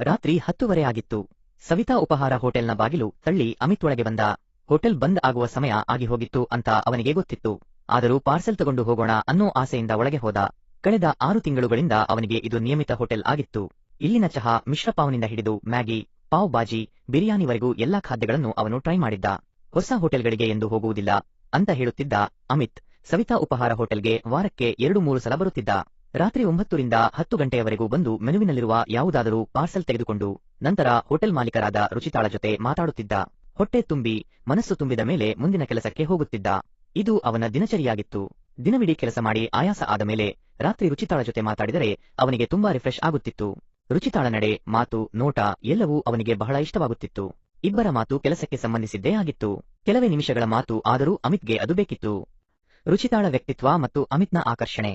ರಾತ್ರಿ 10:30 ಆಗಿತ್ತು. ಸವಿತಾ ಉಪಹಾರ ಹೋಟೆಲ್ನ ಬಾಗಿಲು ತಳ್ಳಿ ಅಮಿತ್ ಒಳಗೆ ಬಂದ. ಹೋಟೆಲ್ ಬಂದ್ ಆಗುವ ಸಮಯ ಆಗಿ ಹೋಗಿತ್ತು ಅಂತ ಅವನಿಗೆ ಗೊತ್ತಿತ್ತು. ಆದರೂ ಪಾರ್ಸೆಲ್ ತಗೊಂಡು ಹೋಗೋಣ ಅನ್ನೋ ಆಸೆಯಿಂದ ಒಳಗೆ ಹೋದ. ಕಳೆದ 6 ತಿಂಗಳುಗಳಿಂದ ಅವನಿಗೆ ಇದು ನಿಯಮಿತ ಹೋಟೆಲ್ ಆಗಿತ್ತು. ಇಲ್ಲಿನ ಚಹಾ ಮಿಶ್ರಪಾವ್ನಿಂದ ಹಿಡಿದು ಮ್ಯಾಗಿ, ಪಾವ್ ಬಾಜಿ, ಬಿರಿಯಾನಿವರೆಗೂ ಎಲ್ಲಾ ಖಾದ್ಯಗಳನ್ನು ಅವನು ಟ್ರೈ ಮಾಡಿದ್ದ. ಹೊಸ ಹೋಟೆಲ್ಗಳಿಗೆ ಎಂದು ಹೋಗುವುದಿಲ್ಲ ಅಂತ ಹೇಳುತ್ತಿದ್ದ ಅಮಿತ್ ಸವಿತಾ ಉಪಹಾರ ಹೋಟೆಲ್ಗೆ ವಾರಕ್ಕೆ 2-3 ಸಲ ಬರುತ್ತಿದ್ದ. ರಾತ್ರಿ 9 ರಿಂದ 10 ಗಂಟೆಯವರೆಗೂ ಬಂದು ಮೆನುವಿನಲ್ಲಿರುವ ಯಾವುದಾದರೂ ಪಾರ್ಸೆಲ್ ತೆಗೆದುಕೊಂಡು ನಂತರ ಹೋಟೆಲ್ ಮಾಲೀಕರಾದ ರುಚಿತಾಳ ಜೊತೆ ಮಾತಾಡುತ್ತಿದ್ದ. ಹೊಟ್ಟೆ ತುಂಬಿ ಮನಸ್ಸು ತುಂಬಿದ ಮೇಲೆ ಮುಂದಿನ ಕೆಲಸಕ್ಕೆ ಹೋಗುತ್ತಿದ್ದ. ಇದು ಅವನ ದಿನಚರಿಯಾಗಿತ್ತು. ದಿನವಿಡೀ ಕೆಲಸ ಮಾಡಿ ಆಯಾಸ ಆದ ಮೇಲೆ ರಾತ್ರಿ ರುಚಿತಾಳ ಜೊತೆ ಮಾತಾಡಿದರೆ ಅವನಿಗೆ ತುಂಬಾ ರಿಫ್ರೆಶ್ ಆಗುತ್ತಿತ್ತು. ರುಚಿತಾಳ ನಡೆ, ಮಾತು, ನೋಟ ಎಲ್ಲವೂ ಅವನಿಗೆ ಬಹಳ ಇಷ್ಟವಾಗುತ್ತಿತ್ತು. ಇಬ್ಬರ ಮಾತು ಕೆಲಸಕ್ಕೆ ಸಂಬಂಧಿಸಿದ್ದೇ ಆಗಿತ್ತು. ಕೆಲವೇ ನಿಮಿಷಗಳ ಮಾತು, ಆದರೂ ಅಮಿತ್ಗೆ ಅದು ಬೇಕಿತ್ತು. ರುಚಿತಾಳ ವ್ಯಕ್ತಿತ್ವ ಮತ್ತು ಅಮಿತ್ನ ಆಕರ್ಷಣೆ.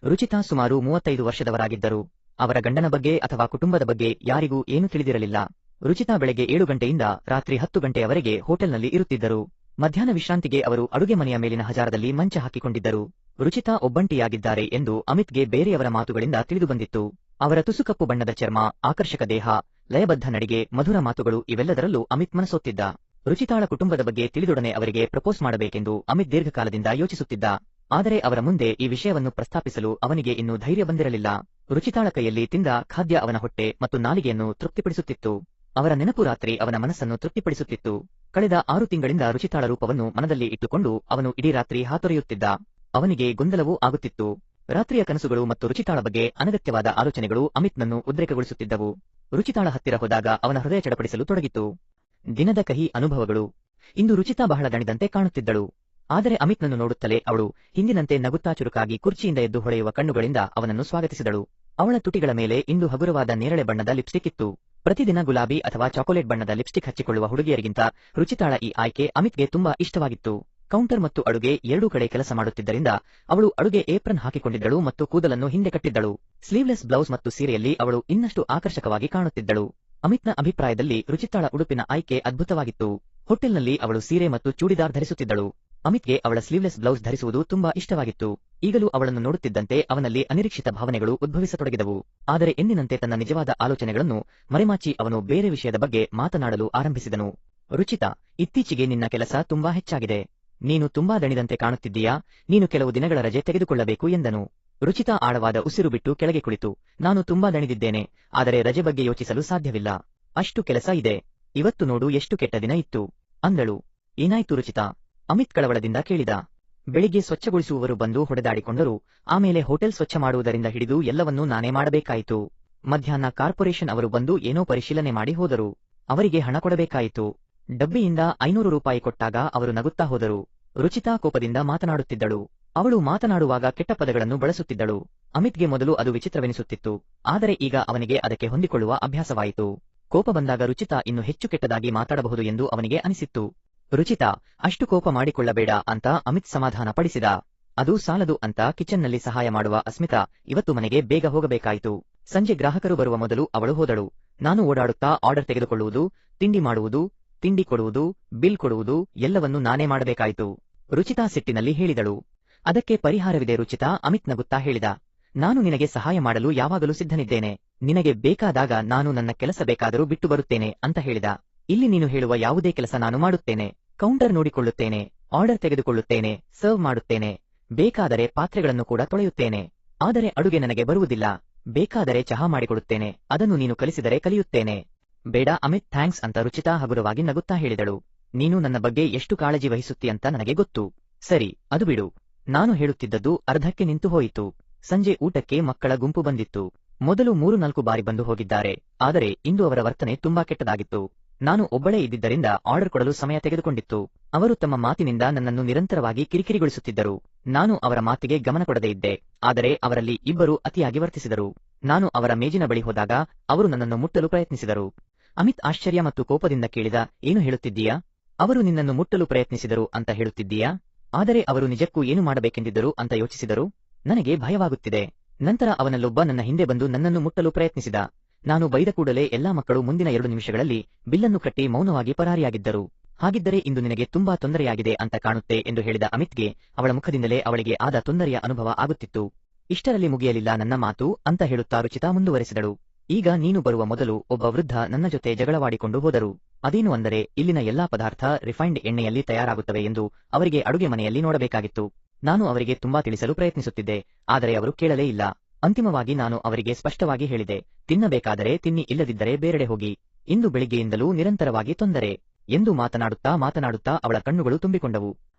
ರುಚಿತಾ ಸುಮಾರು 35 ವರ್ಷದವರಾಗಿದ್ದರು. ಅವರ ಗಂಡನ ಬಗ್ಗೆ ಅಥವಾ ಕುಟುಂಬದ ಬಗ್ಗೆ ಯಾರಿಗೂ ಏನೂ ತಿಳಿದಿರಲಿಲ್ಲ. ರುಚಿತಾ ಬೆಳಗ್ಗೆ 7 ಗಂಟೆಯಿಂದ ರಾತ್ರಿ 10 ಗಂಟೆಯವರೆಗೆ ಹೋಟೆಲ್ನಲ್ಲಿ ಇರುತ್ತಿದ್ದರು. ಮಧ್ಯಾಹ್ನ ವಿಶ್ರಾಂತಿಗೆ ಅವರು ಅಡುಗೆ ಮನೆಯ ಮೇಲಿನ ಹಜಾರದಲ್ಲಿ ಮಂಚ ಹಾಕಿಕೊಂಡಿದ್ದರು. ರುಚಿತಾ ಒಬ್ಬಂಟಿಯಾಗಿದ್ದಾರೆ ಎಂದು ಅಮಿತ್ಗೆ ಬೇರೆಯವರ ಮಾತುಗಳಿಂದ ತಿಳಿದುಬಂದಿತ್ತು. ಅವರ ತುಸುಕಪ್ಪು ಬಣ್ಣದ ಚರ್ಮ, ಆಕರ್ಷಕ ದೇಹ, ಲಯಬದ್ಧ ನಡಿಗೆ, ಮಧುರ ಮಾತುಗಳು ಇವೆಲ್ಲದರಲ್ಲೂ ಅಮಿತ್ ಮನಸೋತ್ತಿದ್ದ. ರುಚಿತಾಳ ಕುಟುಂಬದ ಬಗ್ಗೆ ತಿಳಿದೊಡನೆ ಅವರಿಗೆ ಪ್ರಪೋಸ್ ಮಾಡಬೇಕೆಂದು ಅಮಿತ್ ದೀರ್ಘಕಾಲದಿಂದ ಯೋಚಿಸುತ್ತಿದ್ದ. ಆದರೆ ಅವರ ಮುಂದೆ ಈ ವಿಷಯವನ್ನು ಪ್ರಸ್ತಾಪಿಸಲು ಅವನಿಗೆ ಇನ್ನೂ ಧೈರ್ಯ ಬಂದಿರಲಿಲ್ಲ. ರುಚಿತಾಳ ಕೈಯಲ್ಲಿ ತಿಂದ ಖಾದ್ಯ ಅವನ ಹೊಟ್ಟೆ ಮತ್ತು ನಾಲಿಗೆಯನ್ನು ತೃಪ್ತಿಪಡಿಸುತ್ತಿತ್ತು. ಅವರ ನೆನಪು ರಾತ್ರಿ ಅವನ ಮನಸ್ಸನ್ನು ತೃಪ್ತಿಪಡಿಸುತ್ತಿತ್ತು. ಕಳೆದ 6 ತಿಂಗಳಿಂದ ರುಚಿತಾಳ ರೂಪವನ್ನು ಮನದಲ್ಲಿ ಇಟ್ಟುಕೊಂಡು ಅವನು ಇಡೀ ರಾತ್ರಿ ಹಾತೊರೆಯುತ್ತಿದ್ದ. ಅವನಿಗೆ ಗೊಂದಲವೂ ಆಗುತ್ತಿತ್ತು. ರಾತ್ರಿಯ ಕನಸುಗಳು ಮತ್ತು ರುಚಿತಾಳ ಬಗ್ಗೆ ಅನಗತ್ಯವಾದ ಆಲೋಚನೆಗಳು ಅಮಿತ್ನನ್ನು ಉದ್ರೇಕಗೊಳಿಸುತ್ತಿದ್ದವು. ರುಚಿತಾಳ ಹತ್ತಿರ ಹೋದಾಗ ಅವನ ಹೃದಯ ಚಡಪಡಿಸಲು ತೊಡಗಿತು. ದಿನದ ಕಹಿ ಅನುಭವಗಳು. ಇಂದು ರುಚಿತಾ ಬಹಳ ದಣಿದಂತೆ ಕಾಣುತ್ತಿದ್ದಳು. ಆದರೆ ಅಮಿತ್ನನ್ನು ನೋಡುತ್ತಲೇ ಅವಳು ಹಿಂದಿನಂತೆ ನಗುತ್ತಾ ಚುರುಕಾಗಿ ಕುರ್ಚಿಯಿಂದ ಎದ್ದು ಹೊಳೆಯುವ ಕಣ್ಣುಗಳಿಂದ ಅವನನ್ನು ಸ್ವಾಗತಿಸಿದಳು. ಅವಳ ತುಟಿಗಳ ಮೇಲೆ ಇಂದು ಹಗುರವಾದ ನೇರಳೆ ಬಣ್ಣದ ಲಿಪ್ಸ್ಟಿಕ್ ಇತ್ತು. ಪ್ರತಿದಿನ ಗುಲಾಬಿ ಅಥವಾ ಚಾಕೊಲೇಟ್ ಬಣ್ಣದ ಲಿಪ್ಸ್ಟಿಕ್ ಹಚ್ಚಿಕೊಳ್ಳುವ ಹುಡುಗಿಯರಿಗಿಂತ ರುಚಿತಾಳ ಈ ಆಯ್ಕೆ ಅಮಿತ್ಗೆ ತುಂಬಾ ಇಷ್ಟವಾಗಿತ್ತು. ಕೌಂಟರ್ ಮತ್ತು ಅಡುಗೆ ಎರಡೂ ಕಡೆ ಕೆಲಸ ಮಾಡುತ್ತಿದ್ದರಿಂದ ಅವಳು ಅಡುಗೆ ಏಪ್ರನ್ ಹಾಕಿಕೊಂಡಿದ್ದಳು ಮತ್ತು ಕೂದಲನ್ನು ಹಿಂದೆ ಕಟ್ಟಿದ್ದಳು. ಸ್ಲೀವ್ಲೆಸ್ ಬ್ಲೌಸ್ ಮತ್ತು ಸೀರೆಯಲ್ಲಿ ಅವಳು ಇನ್ನಷ್ಟು ಆಕರ್ಷಕವಾಗಿ ಕಾಣುತ್ತಿದ್ದಳು. ಅಮಿತ್ನ ಅಭಿಪ್ರಾಯದಲ್ಲಿ ರುಚಿತಾಳ ಉಡುಪಿನ ಆಯ್ಕೆ ಅದ್ಭುತವಾಗಿತ್ತು. ಹೋಟೆಲ್ನಲ್ಲಿ ಅವಳು ಸೀರೆ ಮತ್ತು ಚೂಡಿದಾರ್ ಧರಿಸುತ್ತಿದ್ದಳು. ಅಮಿತ್ಗೆ ಅವಳ ಸ್ಲೀವ್ಲೆಸ್ ಬ್ಲೌಸ್ ಧರಿಸುವುದು ತುಂಬಾ ಇಷ್ಟವಾಗಿತ್ತು. ಈಗಲೂ ಅವಳನ್ನು ನೋಡುತ್ತಿದ್ದಂತೆ ಅವನಲ್ಲಿ ಅನಿರೀಕ್ಷಿತ ಭಾವನೆಗಳು ಉದ್ಭವಿಸತೊಡಗಿದವು. ಆದರೆ ಎಂದಿನಂತೆ ತನ್ನ ನಿಜವಾದ ಆಲೋಚನೆಗಳನ್ನು ಮರೆಮಾಚಿ ಅವನು ಬೇರೆ ವಿಷಯದ ಬಗ್ಗೆ ಮಾತನಾಡಲು ಆರಂಭಿಸಿದನು. ರುಚಿತಾ, ಇತ್ತೀಚೆಗೆ ನಿನ್ನ ಕೆಲಸ ತುಂಬಾ ಹೆಚ್ಚಾಗಿದೆ. ನೀನು ತುಂಬಾ ದಣಿದಂತೆ ಕಾಣುತ್ತಿದ್ದೀಯಾ? ನೀನು ಕೆಲವು ದಿನಗಳ ರಜೆ ತೆಗೆದುಕೊಳ್ಳಬೇಕು ಎಂದನು. ರುಚಿತಾ ಆಳವಾದ ಉಸಿರು ಬಿಟ್ಟು ಕೆಳಗೆ ಕುಳಿತು, ನಾನು ತುಂಬಾ ದಣಿದಿದ್ದೇನೆ, ಆದರೆ ರಜೆ ಬಗ್ಗೆ ಯೋಚಿಸಲು ಸಾಧ್ಯವಿಲ್ಲ. ಅಷ್ಟು ಕೆಲಸ ಇದೆ. ಇವತ್ತು ನೋಡು ಎಷ್ಟು ಕೆಟ್ಟ ದಿನ ಇತ್ತು ಅಂದಳು. ಏನಾಯ್ತು ರುಚಿತಾ? ಅಮಿತ್ ಕಳವಳದಿಂದ ಕೇಳಿದ. ಬೆಳಿಗ್ಗೆ ಸ್ವಚ್ಛಗೊಳಿಸುವವರು ಬಂದು ಹೊಡೆದಾಡಿಕೊಂಡರು. ಆಮೇಲೆ ಹೋಟೆಲ್ ಸ್ವಚ್ಛ ಮಾಡುವುದರಿಂದ ಹಿಡಿದು ಎಲ್ಲವನ್ನೂ ನಾನೇ ಮಾಡಬೇಕಾಯಿತು. ಮಧ್ಯಾಹ್ನ ಕಾರ್ಪೊರೇಷನ್ ಅವರು ಬಂದು ಏನೋ ಪರಿಶೀಲನೆ ಮಾಡಿ ಹೋದರು. ಅವರಿಗೆ ಹಣ ಕೊಡಬೇಕಾಯಿತು. ಡಬ್ಬಿಯಿಂದ 500 ರೂಪಾಯಿ ಕೊಟ್ಟಾಗ ಅವರು ನಗುತ್ತಾ ಹೋದರು. ರುಚಿತಾ ಕೋಪದಿಂದ ಮಾತನಾಡುತ್ತಿದ್ದಳು. ಅವಳು ಮಾತನಾಡುವಾಗ ಕೆಟ್ಟ ಪದಗಳನ್ನು ಬಳಸುತ್ತಿದ್ದಳು. ಅಮಿತ್ಗೆ ಮೊದಲು ಅದು ವಿಚಿತ್ರವೆನಿಸುತ್ತಿತ್ತು. ಆದರೆ ಈಗ ಅವನಿಗೆ ಅದಕ್ಕೆ ಹೊಂದಿಕೊಳ್ಳುವ ಅಭ್ಯಾಸವಾಯಿತು. ಕೋಪ ಬಂದಾಗ ರುಚಿತಾ ಇನ್ನು ಹೆಚ್ಚು ಕೆಟ್ಟದಾಗಿ ಮಾತಾಡಬಹುದು ಎಂದು ಅವನಿಗೆ ಅನಿಸಿತ್ತು. ರುಚಿತಾ, ಅಷ್ಟು ಕೋಪ ಮಾಡಿಕೊಳ್ಳಬೇಡ ಅಂತ ಅಮಿತ್ ಸಮಾಧಾನ ಪಡಿಸಿದ. ಅದು ಸಾಲದು ಅಂತ ಕಿಚನ್ನಲ್ಲಿ ಸಹಾಯ ಮಾಡುವ ಅಸ್ಮಿತಾ ಇವತ್ತು ಮನೆಗೆ ಬೇಗ ಹೋಗಬೇಕಾಯಿತು. ಸಂಜೆ ಗ್ರಾಹಕರು ಬರುವ ಮೊದಲು ಅವಳು ಹೋದಳು. ನಾನು ಓಡಾಡುತ್ತಾ ಆರ್ಡರ್ ತೆಗೆದುಕೊಳ್ಳುವುದು, ತಿಂಡಿ ಮಾಡುವುದು, ತಿಂಡಿ ಕೊಡುವುದು, ಬಿಲ್ ಕೊಡುವುದು ಎಲ್ಲವನ್ನೂ ನಾನೇ ಮಾಡಬೇಕಾಯಿತು. ರುಚಿತಾ ಸಿಟ್ಟಿನಲ್ಲಿ ಹೇಳಿದಳು. ಅದಕ್ಕೆ ಪರಿಹಾರವಿದೆ ರುಚಿತಾ, ಅಮಿತ್ ನಗುತ್ತಾ ಹೇಳಿದ. ನಾನು ನಿನಗೆ ಸಹಾಯ ಮಾಡಲು ಯಾವಾಗಲೂ ಸಿದ್ಧನಿದ್ದೇನೆ. ನಿನಗೆ ಬೇಕಾದಾಗ ನಾನು ನನ್ನ ಕೆಲಸ ಬೇಕಾದರೂ ಬಿಟ್ಟು ಬರುತ್ತೇನೆ ಅಂತ ಹೇಳಿದ. ಇಲ್ಲಿ ನೀನು ಹೇಳುವ ಯಾವುದೇ ಕೆಲಸ ನಾನು ಮಾಡುತ್ತೇನೆ. ಕೌಂಟರ್ ನೋಡಿಕೊಳ್ಳುತ್ತೇನೆ, ಆರ್ಡರ್ ತೆಗೆದುಕೊಳ್ಳುತ್ತೇನೆ, ಸರ್ವ್ ಮಾಡುತ್ತೇನೆ, ಬೇಕಾದರೆ ಪಾತ್ರೆಗಳನ್ನು ಕೂಡ ತೊಳೆಯುತ್ತೇನೆ. ಆದರೆ ಅಡುಗೆ ನನಗೆ ಬರುವುದಿಲ್ಲ. ಬೇಕಾದರೆ ಚಹಾ ಮಾಡಿಕೊಡುತ್ತೇನೆ, ಅದನ್ನು ನೀನು ಕಲಿಸಿದರೆ ಕಲಿಯುತ್ತೇನೆ. ಬೇಡ ಅಮಿತ್, ಥ್ಯಾಂಕ್ಸ್ ಅಂತ ರುಚಿತಾ ಹಗುರವಾಗಿ ನಗುತ್ತಾ ಹೇಳಿದಳು. ನೀನು ನನ್ನ ಬಗ್ಗೆ ಎಷ್ಟು ಕಾಳಜಿ ವಹಿಸುತ್ತೀಯಂತ ನನಗೆ ಗೊತ್ತು. ಸರಿ, ಅದು ಬಿಡು. ನಾನು ಹೇಳುತ್ತಿದ್ದದ್ದು ಅರ್ಧಕ್ಕೆ ನಿಂತು ಹೋಯಿತು. ಸಂಜೆ ಊಟಕ್ಕೆ ಮಕ್ಕಳ ಗುಂಪು ಬಂದಿತ್ತು. ಮೊದಲು 3-4 ಬಾರಿ ಬಂದು ಹೋಗಿದ್ದಾರೆ. ಆದರೆ ಇಂದು ಅವರ ವರ್ತನೆ ತುಂಬಾ ಕೆಟ್ಟದಾಗಿತ್ತು. ನಾನು ಒಬ್ಬಳೇ ಇದ್ದಿದ್ದರಿಂದ ಆರ್ಡರ್ ಕೊಡಲು ಸಮಯ ತೆಗೆದುಕೊಂಡಿತ್ತು. ಅವರು ತಮ್ಮ ಮಾತಿನಿಂದ ನನ್ನನ್ನು ನಿರಂತರವಾಗಿ ಕಿರಿಕಿರಿಗೊಳಿಸುತ್ತಿದ್ದರು. ನಾನು ಅವರ ಮಾತಿಗೆ ಗಮನ ಕೊಡದೇ ಇದ್ದೆ. ಆದರೆ ಅವರಲ್ಲಿ ಇಬ್ಬರು ಅತಿಯಾಗಿ ವರ್ತಿಸಿದರು. ನಾನು ಅವರ ಮೇಜಿನ ಬಳಿ ಹೋದಾಗ ಅವರು ನನ್ನನ್ನು ಮುಟ್ಟಲು ಪ್ರಯತ್ನಿಸಿದರು. ಅಮಿತ್ ಆಶ್ಚರ್ಯ ಮತ್ತು ಕೋಪದಿಂದ ಕೇಳಿದ, ಏನು ಹೇಳುತ್ತಿದ್ದೀಯಾ? ಅವರು ನಿನ್ನನ್ನು ಮುಟ್ಟಲು ಪ್ರಯತ್ನಿಸಿದರು ಅಂತ ಹೇಳುತ್ತಿದ್ದೀಯಾ? ಆದರೆ ಅವರು ನಿಜಕ್ಕೂ ಏನು ಮಾಡಬೇಕೆಂದಿದ್ದರು ಅಂತ ಯೋಚಿಸಿದರು? ನನಗೆ ಭಯವಾಗುತ್ತಿದೆ. ನಂತರ ಅವನಲ್ಲೊಬ್ಬ ನನ್ನ ಹಿಂದೆ ಬಂದು ನನ್ನನ್ನು ಮುಟ್ಟಲು ಪ್ರಯತ್ನಿಸಿದ. ನಾನು ಬೈದ ಕೂಡಲೇ ಎಲ್ಲಾ ಮಕ್ಕಳು ಮುಂದಿನ 2 ನಿಮಿಷಗಳಲ್ಲಿ ಬಿಲ್ಲನ್ನು ಕಟ್ಟಿ ಮೌನವಾಗಿ ಪರಾರಿಯಾಗಿದ್ದರು. ಹಾಗಿದ್ದರೆ ಇಂದು ನಿನಗೆ ತುಂಬಾ ತೊಂದರೆಯಾಗಿದೆ ಅಂತ ಕಾಣುತ್ತೆ ಎಂದು ಹೇಳಿದ ಅಮಿತ್ಗೆ ಅವಳ ಮುಖದಿಂದಲೇ ಅವಳಿಗೆ ಆದ ತೊಂದರೆಯ ಅನುಭವ ಆಗುತ್ತಿತ್ತು. ಇಷ್ಟರಲ್ಲಿ ಮುಗಿಯಲಿಲ್ಲ ನನ್ನ ಮಾತು ಅಂತ ಹೇಳುತ್ತಾ ರುಚಿತಾ ಮುಂದುವರೆಸಿದಳು. ಈಗ ನೀನು ಬರುವ ಮೊದಲು ಒಬ್ಬ ವೃದ್ಧ ನನ್ನ ಜೊತೆ ಜಗಳವಾಡಿಕೊಂಡು ಹೋದರು. ಅದೇನು ಅಂದರೆ ಇಲ್ಲಿನ ಎಲ್ಲಾ ಪದಾರ್ಥ ರಿಫೈನ್ಡ್ ಎಣ್ಣೆಯಲ್ಲಿ ತಯಾರಾಗುತ್ತವೆ ಎಂದು ಅವರಿಗೆ ಅಡುಗೆ ಮನೆಯಲ್ಲಿ ನೋಡಬೇಕಾಗಿತ್ತು. ನಾನು ಅವರಿಗೆ ತುಂಬಾ ತಿಳಿಸಲು ಪ್ರಯತ್ನಿಸುತ್ತಿದ್ದೆ, ಆದರೆ ಅವರು ಕೇಳಲೇ ಇಲ್ಲ. ಅಂತಿಮವಾಗಿ ನಾನು ಅವರಿಗೆ ಸ್ಪಷ್ಟವಾಗಿ ಹೇಳಿದೆ, ತಿನ್ನಬೇಕಾದರೆ ತಿನ್ನಿ, ಇಲ್ಲದಿದ್ದರೆ ಬೇರೆಡೆ ಹೋಗಿ. ಇಂದು ಬೆಳಿಗ್ಗೆಯಿಂದಲೂ ನಿರಂತರವಾಗಿ ತೊಂದರೆ ಎಂದು ಮಾತನಾಡುತ್ತಾ ಅವಳ ಕಣ್ಣುಗಳು ತುಂಬಿಕೊಂಡವು.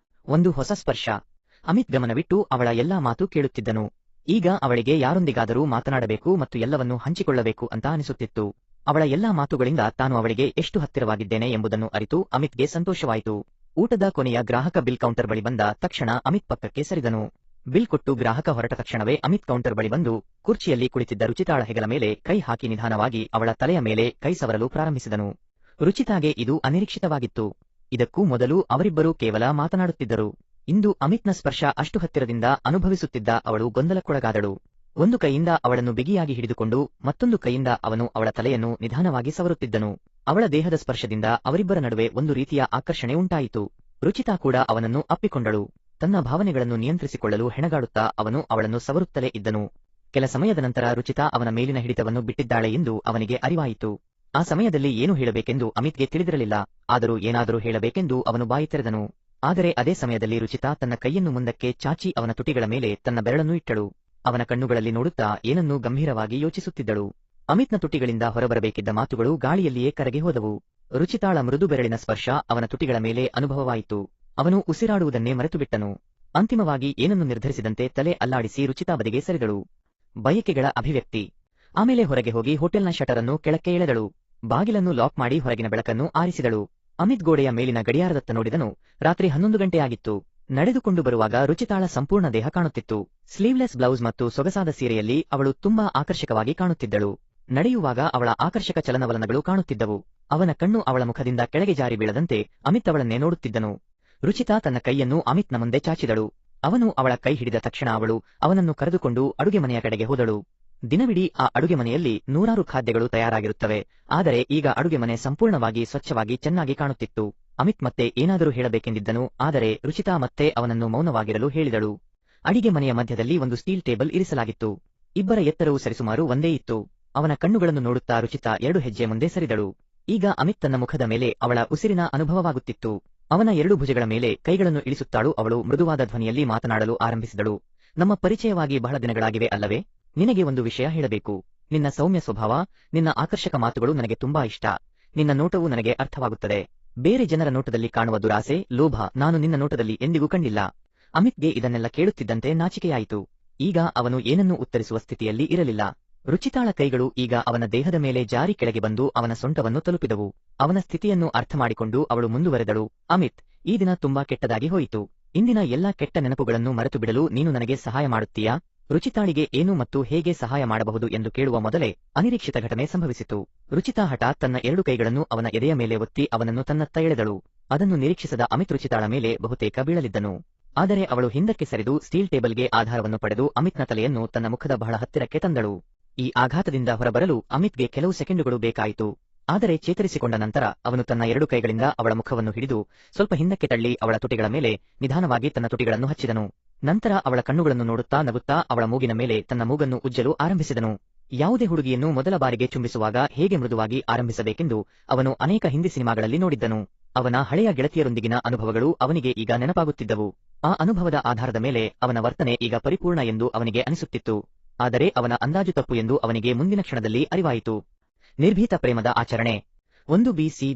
ಒಂದು ಹೊಸ ಸ್ಪರ್ಶ. ಅಮಿತ್ ಗಮನವಿಟ್ಟು ಅವಳ ಎಲ್ಲಾ ಮಾತು ಕೇಳುತ್ತಿದ್ದನು. ಈಗ ಅವಳಿಗೆ ಯಾರೊಂದಿಗಾದರೂ ಮಾತನಾಡಬೇಕು ಮತ್ತು ಎಲ್ಲವನ್ನೂ ಹಂಚಿಕೊಳ್ಳಬೇಕು ಅಂತ ಅನಿಸುತ್ತಿತ್ತು. ಅವಳ ಎಲ್ಲಾ ಮಾತುಗಳಿಂದ ತಾನು ಅವಳಿಗೆ ಎಷ್ಟು ಹತ್ತಿರವಾಗಿದ್ದೇನೆ ಎಂಬುದನ್ನು ಅರಿತು ಅಮಿತ್ಗೆ ಸಂತೋಷವಾಯಿತು. ಊಟದ ಕೊನೆಯ ಗ್ರಾಹಕ ಬಿಲ್ ಕೌಂಟರ್ ಬಳಿ ಬಂದ ತಕ್ಷಣ ಅಮಿತ್ ಪಕ್ಕಕ್ಕೆ ಸರಿದನು. ಬಿಲ್ ಕೊಟ್ಟು ಗ್ರಾಹಕ ಹೊರಟ ತಕ್ಷಣವೇ ಅಮಿತ್ ಕೌಂಟರ್ ಬಳಿ ಬಂದು ಕುರ್ಚಿಯಲ್ಲಿ ಕುಳಿತಿದ್ದ ರುಚಿತಾಳ ಹೆಗಲ ಮೇಲೆ ಕೈ ಹಾಕಿ ನಿಧಾನವಾಗಿ ಅವಳ ತಲೆಯ ಮೇಲೆ ಕೈ ಸವರಲು ಪ್ರಾರಂಭಿಸಿದನು. ರುಚಿತಾಗೆ ಇದು ಅನಿರೀಕ್ಷಿತವಾಗಿತ್ತು. ಇದಕ್ಕೂ ಮೊದಲು ಅವರಿಬ್ಬರೂ ಕೇವಲ ಮಾತನಾಡುತ್ತಿದ್ದರು. ಇಂದು ಅಮಿತ್ನ ಸ್ಪರ್ಶ ಅಷ್ಟು ಹತ್ತಿರದಿಂದ ಅನುಭವಿಸುತ್ತಿದ್ದ ಅವಳು ಗೊಂದಲಕ್ಕೊಳಗಾದಳು. ಒಂದು ಕೈಯಿಂದ ಅವಳನ್ನು ಬಿಗಿಯಾಗಿ ಹಿಡಿದುಕೊಂಡು ಮತ್ತೊಂದು ಕೈಯಿಂದ ಅವನು ಅವಳ ತಲೆಯನ್ನು ನಿಧಾನವಾಗಿ ಸವರುತ್ತಿದ್ದನು. ಅವಳ ದೇಹದ ಸ್ಪರ್ಶದಿಂದ ಅವರಿಬ್ಬರ ನಡುವೆ ಒಂದು ರೀತಿಯ ಆಕರ್ಷಣೆ ಉಂಟಾಯಿತು. ರುಚಿತಾ ಕೂಡ ಅವನನ್ನು ಅಪ್ಪಿಕೊಂಡಳು. ತನ್ನ ಭಾವನೆಗಳನ್ನು ನಿಯಂತ್ರಿಸಿಕೊಳ್ಳಲು ಹೆಣಗಾಡುತ್ತಾ ಅವನು ಅವಳನ್ನು ಸವರುತ್ತಲೇ ಇದ್ದನು. ಕೆಲ ಸಮಯದ ನಂತರ ರುಚಿತಾ ಅವನ ಮೇಲಿನ ಹಿಡಿತವನ್ನು ಬಿಟ್ಟಿದ್ದಾಳೆ ಎಂದು ಅವನಿಗೆ ಅರಿವಾಯಿತು. ಆ ಸಮಯದಲ್ಲಿ ಏನು ಹೇಳಬೇಕೆಂದು ಅಮಿತ್ಗೆ ತಿಳಿದಿರಲಿಲ್ಲ. ಆದರೂ ಏನಾದರೂ ಹೇಳಬೇಕೆಂದು ಅವನು ಬಾಯಿ ತೆರೆದನು. ಆದರೆ ಅದೇ ಸಮಯದಲ್ಲಿ ರುಚಿತಾ ತನ್ನ ಕೈಯನ್ನು ಮುಂದಕ್ಕೆ ಚಾಚಿ ಅವನ ತುಟಿಗಳ ಮೇಲೆ ತನ್ನ ಬೆರಳನ್ನು ಇಟ್ಟಳು. ಅವನ ಕಣ್ಣುಗಳಲ್ಲಿ ನೋಡುತ್ತಾ ಏನನ್ನೂ ಗಂಭೀರವಾಗಿ ಯೋಚಿಸುತ್ತಿದ್ದಳು. ಅಮಿತ್ನ ತುಟಿಗಳಿಂದ ಹೊರಬರಬೇಕಿದ್ದ ಮಾತುಗಳು ಗಾಳಿಯಲ್ಲಿಯೇ ಕರಗಿ ಹೋದವು. ರುಚಿತಾಳ ಮೃದು ಬೆರಳಿನ ಸ್ಪರ್ಶ ಅವನ ತುಟಿಗಳ ಮೇಲೆ ಅನುಭವವಾಯಿತು. ಅವನು ಉಸಿರಾಡುವುದನ್ನೇ ಮರೆತುಬಿಟ್ಟನು. ಅಂತಿಮವಾಗಿ ಏನನ್ನು ನಿರ್ಧರಿಸಿದಂತೆ ತಲೆ ಅಲ್ಲಾಡಿಸಿ ರುಚಿತಾ ಬದಿಗೆ ಸರಿದಳು. ಬಯಕೆಗಳ ಅಭಿವ್ಯಕ್ತಿ. ಆಮೇಲೆ ಹೊರಗೆ ಹೋಗಿ ಹೋಟೆಲ್ನ ಶಟರ್ ಅನ್ನು ಕೆಳಕ್ಕೆ ಎಳೆದಳು. ಬಾಗಿಲನ್ನು ಲಾಕ್ ಮಾಡಿ ಹೊರಗಿನ ಬೆಳಕನ್ನು ಆರಿಸಿದಳು. ಅಮಿತ್ ಗೋಡೆಯ ಮೇಲಿನ ಗಡಿಯಾರದತ್ತ ನೋಡಿದನು. ರಾತ್ರಿ 11 ಗಂಟೆಯಾಗಿತ್ತು. ನಡೆದುಕೊಂಡು ಬರುವಾಗ ರುಚಿತಾಳ ಸಂಪೂರ್ಣ ದೇಹ ಕಾಣುತ್ತಿತ್ತು. ಸ್ಲೀವ್ಲೆಸ್ ಬ್ಲೌಸ್ ಮತ್ತು ಸೊಗಸಾದ ಸೀರೆಯಲ್ಲಿ ಅವಳು ತುಂಬಾ ಆಕರ್ಷಕವಾಗಿ ಕಾಣುತ್ತಿದ್ದಳು. ನಡೆಯುವಾಗ ಅವಳ ಆಕರ್ಷಕ ಚಲನವಲನಗಳು ಕಾಣುತ್ತಿದ್ದವು. ಅವನ ಕಣ್ಣು ಅವಳ ಮುಖದಿಂದ ಕೆಳಗೆ ಜಾರಿ ಬೀಳದಂತೆ ಅಮಿತ್ ಅವಳನ್ನೇ ನೋಡುತ್ತಿದ್ದನು. ರುಚಿತಾ ತನ್ನ ಕೈಯನ್ನು ಅಮಿತ್ನ ಮುಂದೆ ಚಾಚಿದಳು. ಅವನು ಅವಳ ಕೈ ಹಿಡಿದ ತಕ್ಷಣ ಅವಳು ಅವನನ್ನು ಕರೆದುಕೊಂಡು ಅಡುಗೆ ಮನೆಯ ಕಡೆಗೆ ಹೋದಳು. ದಿನವಿಡೀ ಆ ಅಡುಗೆ ಮನೆಯಲ್ಲಿ ನೂರಾರು ಖಾದ್ಯಗಳು ತಯಾರಾಗಿರುತ್ತವೆ. ಆದರೆ ಈಗ ಅಡುಗೆ ಮನೆ ಸಂಪೂರ್ಣವಾಗಿ ಸ್ವಚ್ಛವಾಗಿ ಚೆನ್ನಾಗಿ ಕಾಣುತ್ತಿತ್ತು. ಅಮಿತ್ ಮತ್ತೆ ಏನಾದರೂ ಹೇಳಬೇಕೆಂದಿದ್ದನು, ಆದರೆ ರುಚಿತಾ ಮತ್ತೆ ಅವನನ್ನು ಮೌನವಾಗಿರಲು ಹೇಳಿದಳು. ಅಡಿಗೆ ಮನೆಯ ಮಧ್ಯದಲ್ಲಿ ಒಂದು ಸ್ಟೀಲ್ ಟೇಬಲ್ ಇರಿಸಲಾಗಿತ್ತು. ಇಬ್ಬರ ಎತ್ತರವು ಸರಿಸುಮಾರು ಒಂದೇ ಇತ್ತು. ಅವನ ಕಣ್ಣುಗಳನ್ನು ನೋಡುತ್ತಾ ರುಚಿತಾ 2 ಹೆಜ್ಜೆ ಮುಂದೆ ಸರಿದಳು. ಈಗ ಅಮಿತ್ ತನ್ನ ಮುಖದ ಮೇಲೆ ಅವಳ ಉಸಿರಿನ ಅನುಭವವಾಗುತ್ತಿತ್ತು. ಅವನ 2 ಭುಜಗಳ ಮೇಲೆ ಕೈಗಳನ್ನು ಇಳಿಸುತ್ತಾಳು. ಅವಳು ಮೃದುವಾದ ಧ್ವನಿಯಲ್ಲಿ ಮಾತನಾಡಲು ಆರಂಭಿಸಿದಳು. ನಮ್ಮ ಪರಿಚಯವಾಗಿ ಬಹಳ ದಿನಗಳಾಗಿವೆ ಅಲ್ಲವೇ? ನಿನಗೆ ಒಂದು ವಿಷಯ ಹೇಳಬೇಕು. ನಿನ್ನ ಸೌಮ್ಯ ಸ್ವಭಾವ, ನಿನ್ನ ಆಕರ್ಷಕ ಮಾತುಗಳು ನನಗೆ ತುಂಬಾ ಇಷ್ಟ. ನಿನ್ನ ನೋಟವು ನನಗೆ ಅರ್ಥವಾಗುತ್ತದೆ. ಬೇರೆ ಜನರ ನೋಟದಲ್ಲಿ ಕಾಣುವ ದುರಾಸೆ, ಲೋಭ ನಾನು ನಿನ್ನ ನೋಟದಲ್ಲಿ ಎಂದಿಗೂ ಕಂಡಿಲ್ಲ. ಅಮಿತ್ಗೆ ಇದನ್ನೆಲ್ಲ ಕೇಳುತ್ತಿದ್ದಂತೆ ನಾಚಿಕೆಯಾಯಿತು. ಈಗ ಅವನು ಏನನ್ನೂ ಉತ್ತರಿಸುವ ಸ್ಥಿತಿಯಲ್ಲಿ ಇರಲಿಲ್ಲ. ರುಚಿತಾಳ ಕೈಗಳು ಈಗ ಅವನ ದೇಹದ ಮೇಲೆ ಜಾರಿ ಕೆಳಗೆ ಬಂದು ಅವನ ಸೊಂಟವನ್ನು ತಲುಪಿದವು. ಅವನ ಸ್ಥಿತಿಯನ್ನು ಅರ್ಥಮಾಡಿಕೊಂಡು ಅವಳು ಮುಂದುವರೆದಳು. ಅಮಿತ್, ಈ ದಿನ ತುಂಬಾ ಕೆಟ್ಟದಾಗಿ ಹೋಯಿತು. ಇಂದಿನ ಎಲ್ಲಾ ಕೆಟ್ಟ ನೆನಪುಗಳನ್ನು ಮರೆತು ಬಿಡಲು ನೀನು ನನಗೆ ಸಹಾಯ ಮಾಡುತ್ತೀಯಾ? ರುಚಿತಾಳಿಗೆ ಏನು ಮತ್ತು ಹೇಗೆ ಸಹಾಯ ಮಾಡಬಹುದು ಎಂದು ಕೇಳುವ ಮೊದಲೇ ಅನಿರೀಕ್ಷಿತ ಘಟನೆ ಸಂಭವಿಸಿತು. ರುಚಿತಾ ಹಠಾತ್ ತನ್ನ 2 ಕೈಗಳನ್ನು ಅವನ ಎದೆಯ ಮೇಲೆ ಒತ್ತಿ ಅವನನ್ನು ತನ್ನತ್ತ ಎಳೆದಳು. ಅದನ್ನು ನಿರೀಕ್ಷಿಸದ ಅಮಿತ್ ರುಚಿತಾಳ ಮೇಲೆ ಬಹುತೇಕ ಬೀಳಲಿದ್ದನು. ಆದರೆ ಅವಳು ಹಿಂದಕ್ಕೆ ಸರಿದು ಸ್ಟೀಲ್ ಟೇಬಲ್ಗೆ ಆಧಾರವನ್ನು ಪಡೆದು ಅಮಿತ್ನ ತಲೆಯನ್ನು ತನ್ನ ಮುಖದ ಬಹಳ ಹತ್ತಿರಕ್ಕೆ ತಂದಳು. ಈ ಆಘಾತದಿಂದ ಹೊರಬರಲು ಅಮಿತ್ಗೆ ಕೆಲವು ಸೆಕೆಂಡುಗಳು ಬೇಕಾಯಿತು. ಆದರೆ ಚೇತರಿಸಿಕೊಂಡ ನಂತರ ಅವನು ತನ್ನ 2 ಕೈಗಳಿಂದ ಅವಳ ಮುಖವನ್ನು ಹಿಡಿದು ಸ್ವಲ್ಪ ಹಿಂದಕ್ಕೆ ತಳ್ಳಿ ಅವಳ ತುಟಿಗಳ ಮೇಲೆ ನಿಧಾನವಾಗಿ ತನ್ನ ತುಟಿಗಳನ್ನು ಹಚ್ಚಿದನು. ನಂತರ ಅವಳ ಕಣ್ಣುಗಳನ್ನು ನೋಡುತ್ತಾ ನಗುತ್ತಾ ಅವಳ ಮೂಗಿನ ಮೇಲೆ ತನ್ನ ಮೂಗನ್ನು ಉಜ್ಜಲು ಆರಂಭಿಸಿದನು. ಯಾವುದೇ ಹುಡುಗಿಯನ್ನು ಮೊದಲ ಬಾರಿಗೆ ಚುಂಬಿಸುವಾಗ ಹೇಗೆ ಮೃದುವಾಗಿ ಆರಂಭಿಸಬೇಕೆಂದು ಅವನು ಅನೇಕ ಹಿಂದಿ ಸಿನಿಮಾಗಳಲ್ಲಿ ನೋಡಿದ್ದನು. ಅವನ ಹಳೆಯ ಗೆಳತಿಯರೊಂದಿಗಿನ ಅನುಭವಗಳು ಅವನಿಗೆ ಈಗ ನೆನಪಾಗುತ್ತಿದ್ದವು. ಆ ಅನುಭವದ ಆಧಾರದ ಮೇಲೆ ಅವನ ವರ್ತನೆ ಈಗ ಪರಿಪೂರ್ಣ ಎಂದು ಅವನಿಗೆ ಅನಿಸುತ್ತಿತ್ತು. ಆದರೆ ಅವನ ಅಂದಾಜು ತಪ್ಪು ಎಂದು ಅವನಿಗೆ ಮುಂದಿನ ಕ್ಷಣದಲ್ಲಿ ಅರಿವಾಯಿತು. ನಿರ್ಭೀತ ಪ್ರೇಮದ ಆಚರಣೆ. ಒಂದು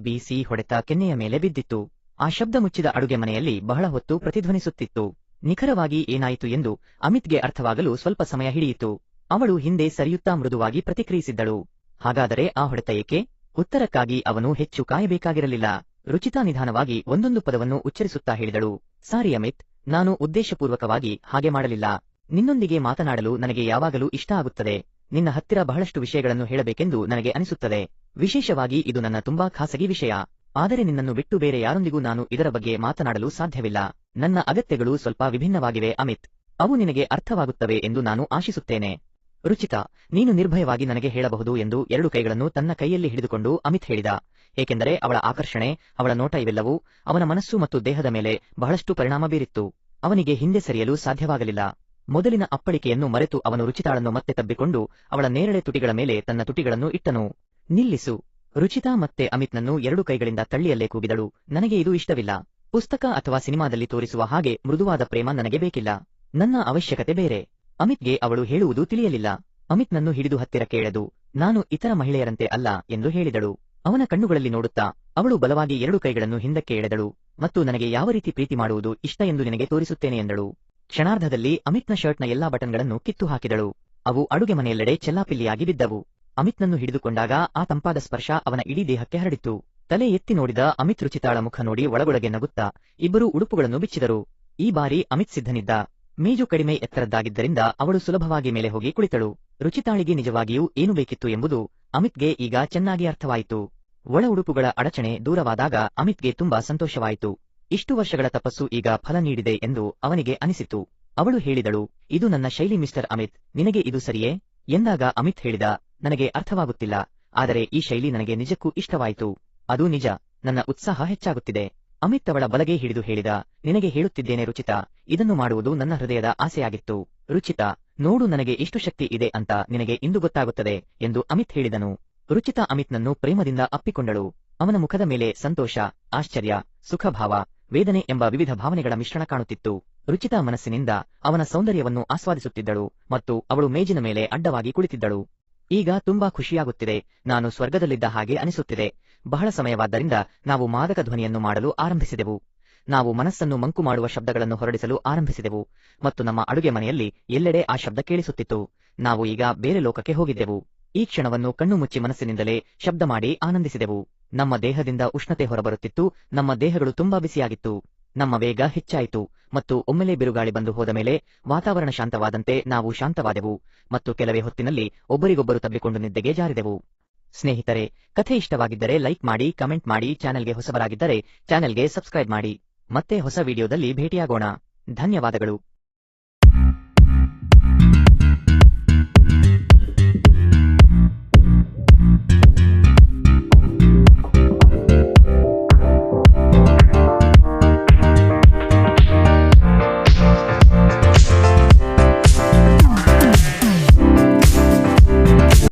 ಬಿಸಿ ಹೊಡೆತ ಕೆನ್ನೆಯ ಮೇಲೆ ಬಿದ್ದಿತ್ತು. ಆ ಶಬ್ದ ಮುಚ್ಚಿದ ಅಡುಗೆ ಮನೆಯಲ್ಲಿ ಬಹಳ ಹೊತ್ತು ಪ್ರತಿಧ್ವನಿಸುತ್ತಿತ್ತು. ನಿಖರವಾಗಿ ಏನಾಯಿತು ಎಂದು ಅಮಿತ್ಗೆ ಅರ್ಥವಾಗಲು ಸ್ವಲ್ಪ ಸಮಯ ಹಿಡಿಯಿತು. ಅವಳು ಹಿಂದೆ ಸರಿಯುತ್ತಾ ಮೃದುವಾಗಿ ಪ್ರತಿಕ್ರಿಯಿಸಿದ್ದಳು. ಹಾಗಾದರೆ ಆ ಹೊಡೆತ ಏಕೆ? ಉತ್ತರಕ್ಕಾಗಿ ಅವನು ಹೆಚ್ಚು ಕಾಯಬೇಕಾಗಿರಲಿಲ್ಲ. ರುಚಿತಾ ನಿಧಾನವಾಗಿ ಒಂದೊಂದು ಪದವನ್ನು ಉಚ್ಚರಿಸುತ್ತಾ ಹೇಳಿದಳು, ಸಾರಿ ಅಮಿತ್, ನಾನು ಉದ್ದೇಶಪೂರ್ವಕವಾಗಿ ಹಾಗೆ ಮಾಡಲಿಲ್ಲ. ನಿನ್ನೊಂದಿಗೆ ಮಾತನಾಡಲು ನನಗೆ ಯಾವಾಗಲೂ ಇಷ್ಟ ಆಗುತ್ತದೆ. ನಿನ್ನ ಹತ್ತಿರ ಬಹಳಷ್ಟು ವಿಷಯಗಳನ್ನು ಹೇಳಬೇಕೆಂದು ನನಗೆ ಅನಿಸುತ್ತದೆ. ವಿಶೇಷವಾಗಿ ಇದು ನನ್ನ ತುಂಬಾ ಖಾಸಗಿ ವಿಷಯ. ಆದರೆ ನಿನ್ನನ್ನು ಬಿಟ್ಟು ಬೇರೆ ಯಾರೊಂದಿಗೂ ನಾನು ಇದರ ಬಗ್ಗೆ ಮಾತನಾಡಲು ಸಾಧ್ಯವಿಲ್ಲ. ನನ್ನ ಅಗತ್ಯಗಳು ಸ್ವಲ್ಪ ವಿಭಿನ್ನವಾಗಿವೆ ಅಮಿತ್. ಅವು ನಿನಗೆ ಅರ್ಥವಾಗುತ್ತವೆ ಎಂದು ನಾನು ಆಶಿಸುತ್ತೇನೆ. ರುಚಿತಾ, ನೀನು ನಿರ್ಭಯವಾಗಿ ನನಗೆ ಹೇಳಬಹುದು ಎಂದು 2 ಕೈಗಳನ್ನು ತನ್ನ ಕೈಯಲ್ಲಿ ಹಿಡಿದುಕೊಂಡು ಅಮಿತ್ ಹೇಳಿದ. ಏಕೆಂದರೆ ಅವಳ ಆಕರ್ಷಣೆ, ಅವಳ ನೋಟ ಇವೆಲ್ಲವೂ ಅವನ ಮನಸ್ಸು ಮತ್ತು ದೇಹದ ಮೇಲೆ ಬಹಳಷ್ಟು ಪರಿಣಾಮ ಬೀರಿತ್ತು. ಅವನಿಗೆ ಹಿಂದೆ ಸರಿಯಲು ಸಾಧ್ಯವಾಗಲಿಲ್ಲ. ಮೊದಲಿನ ಅಪ್ಪಳಿಕೆಯನ್ನು ಮರೆತು ಅವನು ರುಚಿತಾಳನ್ನು ಮತ್ತೆ ತಬ್ಬಿಕೊಂಡು ಅವಳ ನೇರಳೆ ತುಟಿಗಳ ಮೇಲೆ ತನ್ನ ತುಟಿಗಳನ್ನು ಇಟ್ಟನು. ನಿಲ್ಲಿಸು. ರುಚಿತಾ ಮತ್ತೆ ಅಮಿತ್ನನ್ನು 2 ಕೈಗಳಿಂದ ತಳ್ಳಿಯಲ್ಲೇ ಕೂಗಿದಳು. ನನಗೆ ಇದು ಇಷ್ಟವಿಲ್ಲ. ಪುಸ್ತಕ ಅಥವಾ ಸಿನಿಮಾದಲ್ಲಿ ತೋರಿಸುವ ಹಾಗೆ ಮೃದುವಾದ ಪ್ರೇಮ ನನಗೆ ಬೇಕಿಲ್ಲ. ನನ್ನ ಅವಶ್ಯಕತೆ ಬೇರೆ. ಅಮಿತ್ಗೆ ಅವಳು ಹೇಳುವುದು ತಿಳಿಯಲಿಲ್ಲ. ಅಮಿತ್ನನ್ನು ಹಿಡಿದು ಹತ್ತಿರಕ್ಕೆ ಎಳೆದು, ನಾನು ಇತರ ಮಹಿಳೆಯರಂತೆ ಅಲ್ಲ ಎಂದು ಹೇಳಿದಳು. ಅವನ ಕಣ್ಣುಗಳಲ್ಲಿ ನೋಡುತ್ತಾ ಅವಳು ಬಲವಾಗಿ 2 ಕೈಗಳನ್ನು ಹಿಂದಕ್ಕೆ ಎಳೆದಳು ಮತ್ತು ನನಗೆ ಯಾವ ರೀತಿ ಪ್ರೀತಿ ಮಾಡುವುದು ಇಷ್ಟ ಎಂದು ನಿನಗೆ ತೋರಿಸುತ್ತೇನೆ ಎಂದಳು. ಕ್ಷಣಾರ್ಧದಲ್ಲಿ ಅಮಿತ್ನ ಶರ್ಟ್ನ ಎಲ್ಲಾ ಬಟನ್ಗಳನ್ನು ಕಿತ್ತು ಹಾಕಿದಳು. ಅವು ಅಡುಗೆ ಮನೆಯೆಲ್ಲೆಡೆ ಚೆಲ್ಲಾಪಿಲ್ಲಿಯಾಗಿ ಬಿದ್ದವು. ಅಮಿತ್ನನ್ನು ಹಿಡಿದುಕೊಂಡಾಗ ಆ ತಂಪಾದ ಸ್ಪರ್ಶ ಅವನ ಇಡೀ ದೇಹಕ್ಕೆ ಹರಡಿತು. ತಲೆ ಎತ್ತಿ ನೋಡಿದ ಅಮಿತ್ ರುಚಿತಾಳ ಮುಖ ನೋಡಿ ಒಳಗೊಳಗೆ ನಗುತ್ತಾ ಇಬ್ಬರೂ ಉಡುಪುಗಳನ್ನು ಬಿಚ್ಚಿದರು. ಈ ಬಾರಿ ಅಮಿತ್ ಸಿದ್ಧನಿದ್ದ. ಮೇಜು ಕಡಿಮೆ ಎತ್ತರದ್ದಾಗಿದ್ದರಿಂದ ಅವಳು ಸುಲಭವಾಗಿ ಮೇಲೆ ಹೋಗಿ ಕುಳಿತಳು. ರುಚಿತಾಳಿಗೆ ನಿಜವಾಗಿಯೂ ಏನು ಬೇಕಿತ್ತು ಎಂಬುದು ಅಮಿತ್ಗೆ ಈಗ ಚೆನ್ನಾಗಿ ಅರ್ಥವಾಯಿತು. ಒಳ ಉಡುಪುಗಳ ಅಡಚಣೆ ದೂರವಾದಾಗ ಅಮಿತ್ಗೆ ತುಂಬಾ ಸಂತೋಷವಾಯಿತು. ಇಷ್ಟು ವರ್ಷಗಳ ತಪಸ್ಸು ಈಗ ಫಲ ನೀಡಿದೆ ಎಂದು ಅವನಿಗೆ ಅನಿಸಿತು. ಅವಳು ಹೇಳಿದಳು, ಇದು ನನ್ನ ಶೈಲಿ ಮಿಸ್ಟರ್ ಅಮಿತ್, ನಿನಗೆ ಇದು ಸರಿಯೇ ಎಂದಾಗ ಅಮಿತ್ ಹೇಳಿದ, ನನಗೆ ಅರ್ಥವಾಗುತ್ತಿಲ್ಲ, ಆದರೆ ಈ ಶೈಲಿ ನನಗೆ ನಿಜಕ್ಕೂ ಇಷ್ಟವಾಯಿತು. ಅದು ನಿಜ, ನನ್ನ ಉತ್ಸಾಹ ಹೆಚ್ಚಾಗುತ್ತಿದೆ. ಅಮಿತ್ ಅವಳ ಬಲಗೆ ಹಿಡಿದು ಹೇಳಿದ, ನಿನಗೆ ಹೇಳುತ್ತಿದ್ದೇನೆ ರುಚಿತಾ, ಇದನ್ನು ಮಾಡುವುದು ನನ್ನ ಹೃದಯದ ಆಸೆಯಾಗಿತ್ತು. ರುಚಿತಾ, ನೋಡು ನನಗೆ ಎಷ್ಟು ಶಕ್ತಿ ಇದೆ ಅಂತ ನಿನಗೆ ಇಂದು ಗೊತ್ತಾಗುತ್ತದೆ ಎಂದು ಅಮಿತ್ ಹೇಳಿದನು. ರುಚಿತಾ ಅಮಿತ್ನನ್ನು ಪ್ರೇಮದಿಂದ ಅಪ್ಪಿಕೊಂಡಳು. ಅವನ ಮುಖದ ಮೇಲೆ ಸಂತೋಷ, ಆಶ್ಚರ್ಯ, ಸುಖಭಾವ, ವೇದನೆ ಎಂಬ ವಿವಿಧ ಭಾವನೆಗಳ ಮಿಶ್ರಣ ಕಾಣುತ್ತಿತ್ತು. ರುಚಿತಾ ಮನಸ್ಸಿನಿಂದ ಅವನ ಸೌಂದರ್ಯವನ್ನು ಆಸ್ವಾದಿಸುತ್ತಿದ್ದಳು ಮತ್ತು ಅವಳು ಮೇಜಿನ ಮೇಲೆ ಅಡ್ಡವಾಗಿ ಕುಳಿತಿದ್ದಳು. ಈಗ ತುಂಬಾ ಖುಷಿಯಾಗುತ್ತಿದೆ. ನಾನು ಸ್ವರ್ಗದಲ್ಲಿದ್ದ ಹಾಗೆ ಅನಿಸುತ್ತಿದೆ. ಬಹಳ ಸಮಯವಾದ್ದರಿಂದ ನಾವು ಮಾದಕ ಧ್ವನಿಯನ್ನು ಮಾಡಲು ಆರಂಭಿಸಿದೆವು. ನಾವು ಮನಸ್ಸನ್ನು ಮಂಕು ಮಾಡುವ ಶಬ್ದಗಳನ್ನು ಹೊರಡಿಸಲು ಆರಂಭಿಸಿದೆವು ಮತ್ತು ನಮ್ಮ ಅಡುಗೆ ಮನೆಯಲ್ಲಿ ಎಲ್ಲೆಡೆ ಆ ಶಬ್ದ ಕೇಳಿಸುತ್ತಿತ್ತು. ನಾವು ಈಗ ಬೇರೆ ಲೋಕಕ್ಕೆ ಹೋಗಿದ್ದೆವು. ಈ ಕ್ಷಣವನ್ನು ಕಣ್ಣು ಮುಚ್ಚಿ ಮನಸ್ಸಿನಿಂದಲೇ ಶಬ್ದ ಮಾಡಿ ಆನಂದಿಸಿದೆವು. ನಮ್ಮ ದೇಹದಿಂದ ಉಷ್ಣತೆ ಹೊರಬರುತ್ತಿತ್ತು. ನಮ್ಮ ದೇಹಗಳು ತುಂಬಾ ಬಿಸಿಯಾಗಿತ್ತು. ನಮ್ಮ ವೇಗ ಹೆಚ್ಚಾಯಿತು ಮತ್ತು ಒಮ್ಮೆಲೆ ಬಿರುಗಾಳಿ ಬಂದು ಹೋದ ಮೇಲೆ ವಾತಾವರಣ ಶಾಂತವಾದಂತೆ ನಾವು ಶಾಂತವಾದೆವು ಮತ್ತು ಕೆಲವೇ ಹೊತ್ತಿನಲ್ಲಿ ಒಬ್ಬರಿಗೊಬ್ಬರು ತಬ್ಬಿಕೊಂಡು ನಿದ್ದೆಗೆ ಜಾರಿದೆವು. ಸ್ನೇಹಿತರೆ, ಕಥೆ ಇಷ್ಟವಾಗಿದ್ದರೆ ಲೈಕ್ ಮಾಡಿ, ಕಮೆಂಟ್ ಮಾಡಿ, ಚಾನೆಲ್ಗೆ ಹೊಸಬರಾಗಿದ್ದರೆ ಚಾನೆಲ್ಗೆ ಸಬ್ಸ್ಕ್ರೈಬ್ ಮಾಡಿ. ಮತ್ತೆ ಹೊಸ ವಿಡಿಯೋದಲ್ಲಿ ಭೇಟಿಯಾಗೋಣ. ಧನ್ಯವಾದಗಳು.